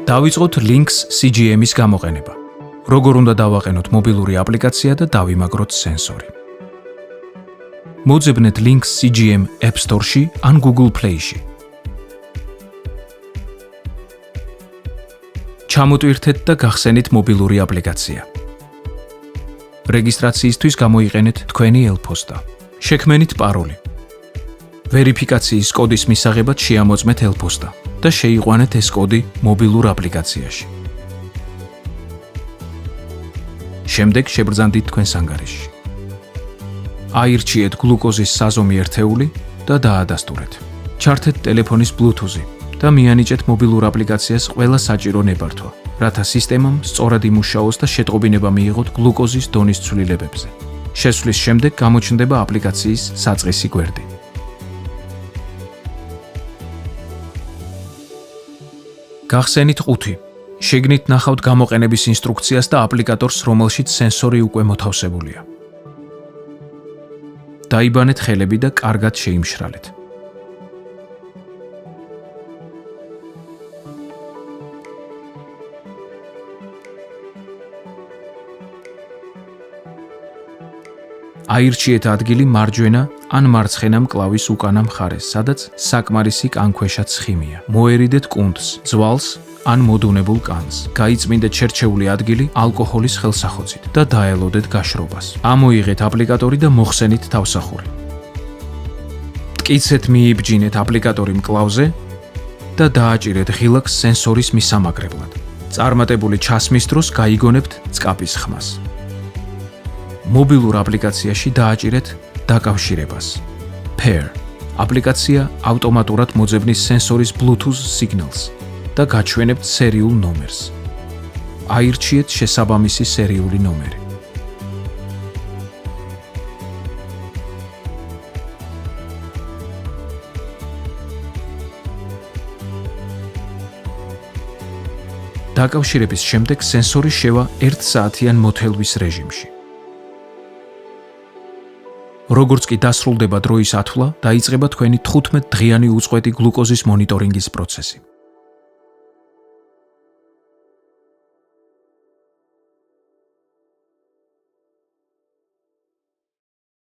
დავიწყოთ Lynx CGM-ის გამოყენება. Როგორ უნდა დავაყენოთ მობილური აპლიკაცია და დავიმაგროთ სენსორი. მოძებნეთ Lynx CGM App Store-ში ან Google Play-ში. ჩამოტვირთეთ და გახსენით მობილური აპლიკაცია. რეგისტრაციისთვის გამოიყენეთ თქვენი ელფოსტა. შექმნით პაროლი. ვერიფიკაციის კოდის მისაღებად შეამოწმეთ ელფოსტა და შეიყვანეთ ეს კოდი მობილურ აპლიკაციაში. შემდეგ შებრძანდით თქვენს ანგარიშში. აირჩიეთ გლუკოზის საზომი ერთეული და დაადასტურეთ. ჩართეთ ტელეფონის Bluetooth-ი და მიანიჭეთ მობილურ აპლიკაციას ყველა საჭირო ნებართვა, რათა სისტემამ სწორად იმუშაოს და შეტყობინება მიიღოთ გლუკოზის დონის ცვლილებებზე. შესვლის შემდეგ გამოჩნდება აპლიკაციის საწყისი გვერდი. გახსენით ყუთი. შეგნით ნახავთ გამოყენების ინსტრუქციას და აპლიკატორს, რომელშიც სენსორი უკვე მოთავსებულია. დაიბანეთ ხელები და კარგად შეიმშრალეთ. აირჩიეთ ადგილი მარჯვენა ან მარცხენა მკლავის უკანა მხარეს, სადაც საკმარისი კანქვეშა ცხიმია. მოერიდეთ კუნთს, ძვალს ან მოდუნებულ კანს. გაიწმინდეთ შერჩეული ადგილი ალკოჰოლის ხელსახოცით და დაელოდეთ გაშრობას. ამოიღეთ აპლიკატორი და მოხსენით თავსახური. მტკიცეთ მიიბჯინეთ აპლიკატორი მკლავზე და დააჭირეთ ღილაკს სენსორის მისამაგრებლად. წარმატებული ჩასმის დროს გაიგონებთ წკაპის ხმას. მობილურ აპლიკაციაში დააჭირეთ დაკავშირებას. Pair. აპლიკაცია ავტომატურად მოძებნის სენსორის Bluetooth სიგნალს და გაჩვენებთ სერიულ ნომერს. აირჩიეთ შესაბამისი სერიული ნომერი. დაკავშირების შემდეგ სენსორი შევა 1 საათიან მოთელვის რეჟიმში. როგორც კი დასრულდება დროის ათვლა, დაიწყება თქვენი 15 დღიანი უწყვეტი გლუკოზის მონიტორინგის პროცესი.